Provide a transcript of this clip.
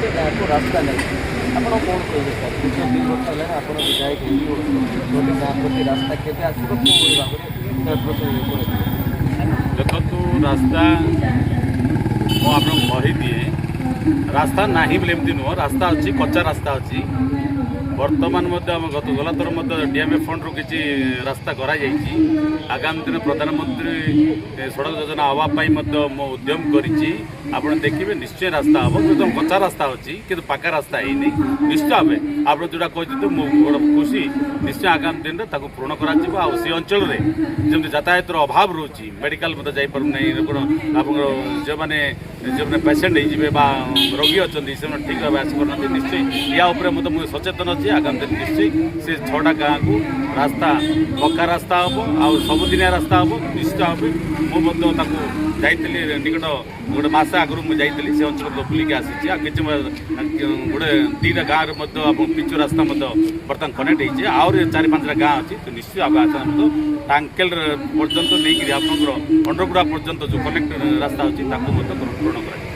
गोटे गाँव को रास्ता नहीं ଆପଣ କଣ କହିବେ ସାର୍ ଦୀର୍ଘ 2 ବର୍ଷ ହେଲାଣି ଆପଣ ବିଧାୟକ गोटे गाँव प्रति रास्ता केବେ ଆସିବ କୋଉ ଭାବରେ देखु रास्ता ମୁଁ ଆପଣଙ୍କୁ କହିଦିଏ रास्ता ନାହିଁ ବୋଲି ଏମିତି ନୁହଁ ରାସ୍ତା ଅଛି କଚ୍ଚା ରାସ୍ତା ଅଛି ବର୍ତ୍ତମାନ ମଧ୍ୟ ଆମ ଗଲା ଥର ମଧ୍ୟ ଡିଏମ୍ଏଫ୍ ଫଣ୍ଡରୁ କିଛି ରାସ୍ତା କରାଯାଇଛି ଆଗାମୀ ଦିନ ପ୍ରଧାନମନ୍ତ୍ରୀ ସଡ଼କ ଯୋଜନା ହେବା ପାଇଁ ମଧ୍ୟ ମୁଁ ଉଦ୍ୟମ କରିଛି ଆପଣ ଦେଖିବେ ନିଶ୍ଚୟ ରାସ୍ତା ହେବ କିନ୍ତୁ କଚ୍ଚା ରାସ୍ତା ଅଛି କିନ୍ତୁ ପାକା ରାସ୍ତା ହେଇନି ନିଶ୍ଚୟ ଭାବେ ଆପଣ ଯେଉଁଟା କହିଛନ୍ତି ମୁଁ ବଡ଼ ଖୁସି ନିଶ୍ଚୟ ଆଗାମୀ ଦିନରେ ତାକୁ ପୂରଣ କରାଯିବ ଆଉ ସେ ଅଞ୍ଚଳରେ ଯେମିତି ଯାତାୟାତର ଅଭାବ ରହୁଛି ମେଡ଼ିକାଲ ମଧ୍ୟ ଯାଇପାରୁନାହିଁ ଆପଣଙ୍କର ଯେଉଁମାନେ ପେସେଣ୍ଟ ହେଇଯିବେ ବା ରୋଗୀ ଅଛନ୍ତି ସେମାନେ ଠିକ୍ ଭାବେ ଆସିପାରୁନାହାନ୍ତି ନିଶ୍ଚୟ ୟା ଉପରେ ମଧ୍ୟ ମୁଁ ସଚେତନ ଅଛି ଆଗାମୀ ଦିନ ନିଶ୍ଚୟ ସେ 6ଟା ଗାଁକୁ ରାସ୍ତା ପକ୍କା ରାସ୍ତା ହେବ ଆଉ ସବୁଦିନିଆ ରାସ୍ତା ହେବ ନିଶ୍ଚିତ ଭାବେ ମୁଁ ମଧ୍ୟ ତାକୁ ଯାଇଥିଲି ନିକଟ ଗୋଟେ ମାସ ଆଗରୁ ମୁଁ ଯାଇଥିଲି ସେ ଅଞ୍ଚଳକୁ ବୁଲିକି ଆସିଛି ଆଉ କିଛି ଗୋଟେ 2ଟା ଗାଁରେ ମଧ୍ୟ ପିଚୁ ରାସ୍ତା ମଧ୍ୟ ବର୍ତ୍ତମାନ କନେକ୍ଟ ହେଇଛି ଆହୁରି 4-5ଟା ଗାଁ ଅଛି ତ ନିଶ୍ଚୟ ଭାବେ ଆସା ମଧ୍ୟ ଟାଙ୍କେଲ ପର୍ଯ୍ୟନ୍ତ ନେଇକିରି ଆପଣଙ୍କର ଅଣ୍ଡରଗୁଡ଼ା ପର୍ଯ୍ୟନ୍ତ ଯେଉଁ କନେକ୍ଟ ରାସ୍ତା ଅଛି ତାକୁ ମଧ୍ୟ ପୂରଣ କରାଯିବ।